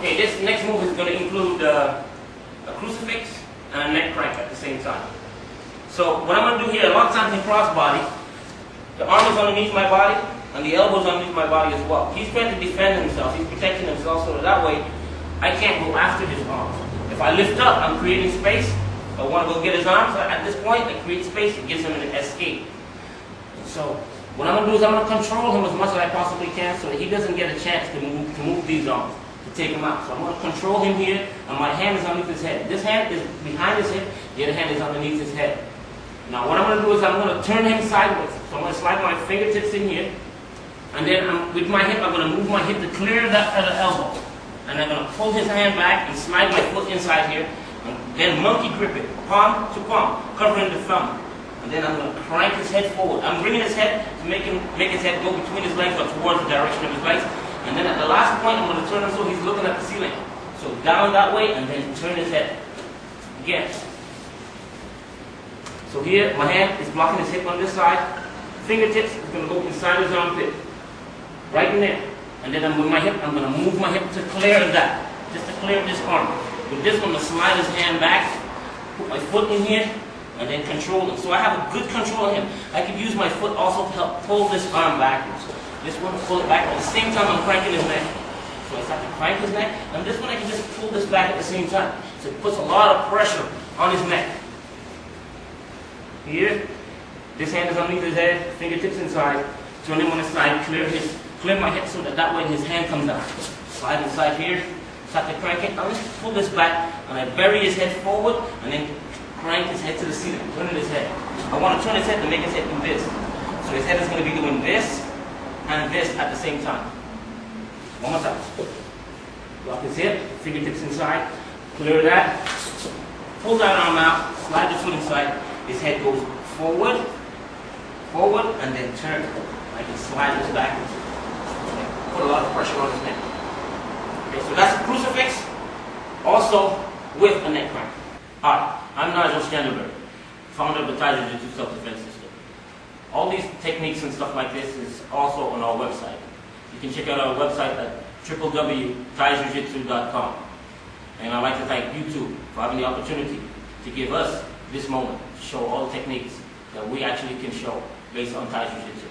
Okay, this next move is going to include a crucifix and a neck crank at the same time. So what I'm going to do here, a lot of times in crossbody, the arm is underneath my body and the elbow is underneath my body as well. He's trying to defend himself, he's protecting himself, so that way I can't go after his arms. If I lift up, I'm creating space. If I want to go get his arms, at this point I create space, it gives him an escape. So what I'm going to do is I'm going to control him as much as I possibly can so that he doesn't get a chance to move these arms, to take him out. So I'm going to control him here, and my hand is underneath his head. This hand is behind his head, the other hand is underneath his head. Now what I'm going to do is I'm going to turn him sideways. So I'm going to slide my fingertips in here, and then with my hip, I'm going to move my hip to clear the elbow. And I'm going to pull his hand back and slide my foot inside here, and then monkey grip it, palm to palm, covering the thumb. And then I'm going to crank his head forward. I'm bringing his head to make his head go between his legs or towards the direction of his legs. And then at the last point, I'm going to turn him so he's looking at the ceiling. So down that way, and then turn his head. Again. So here, my hand is blocking his hip on this side. Fingertips is going to go inside his armpit. Right in there. And then with my hip, I'm going to move my hip to clear that. Just to clear this arm. With this, I'm going to slide his hand back. Put my foot in here. And then control him. So I have a good control on him. I can use my foot also to help pull this arm backwards. This one, pull it back. At the same time, I'm cranking his neck. So I start to crank his neck. And this one, I can just pull this back at the same time. So it puts a lot of pressure on his neck. Here, this hand is underneath his head, fingertips inside. Turn him on his side, clear my hip so that way his hand comes down. Slide inside here, start to crank it. I'll just pull this back, and I bury his head forward, and then crank his head to the ceiling, turning his head. I want to turn his head to make his head do this. So his head is going to be doing this and this at the same time. One more time. Lock his hip, fingertips inside, clear that, pull that arm out, slide the foot inside. His head goes forward, and then turn. I can slide this backwards. Put a lot of pressure on his neck. Okay, so that's a crucifix, also with a neck crank. Hi, I'm Duszenie, founder of the Thai Jiu Jitsu self-defense system. All these techniques and stuff like this is also on our website. You can check out our website at www.thaijujitsu.com. And I'd like to thank you too for having the opportunity to give us this moment to show all the techniques that we actually can show based on Thai Jiu Jitsu.